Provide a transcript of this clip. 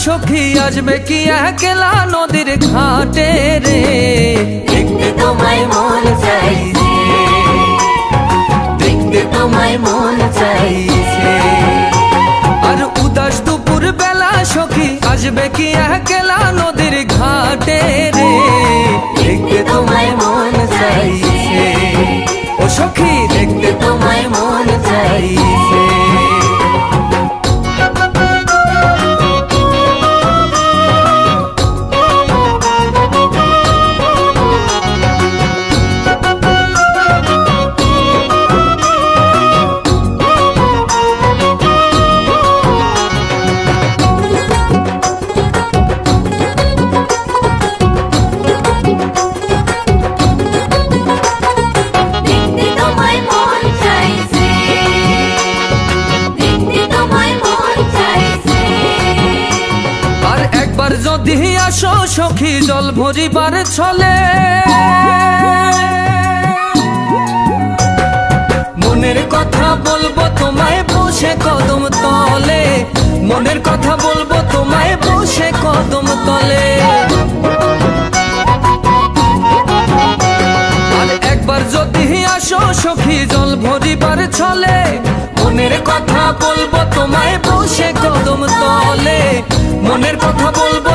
সখী আসবে কি একলা নদীর ঘাটে রে, দেখতে তোমায় মন চাইছে, দেখতে তোমায় মন চাইছে। আর উদাস দুপুর বেলা সখী আসবে কি একলা নদীর ঘাটে রে, দেখতে তোমায় মন চাইছে, ও সখী দেখতে তোমায় মন চাইছে। যদি আসো সখী জল ভরিবার ছলে, মনের কথা বলবো তোমায় বসে কদম তলে, মনের কথা বলবো তোমায় বসে কদম তলে। আর একবার যদি আসো সখী জল ভরিবার ছলে, মনের কথা বলবো তোমায় বসে কদম তলে, মনের কথা বলবো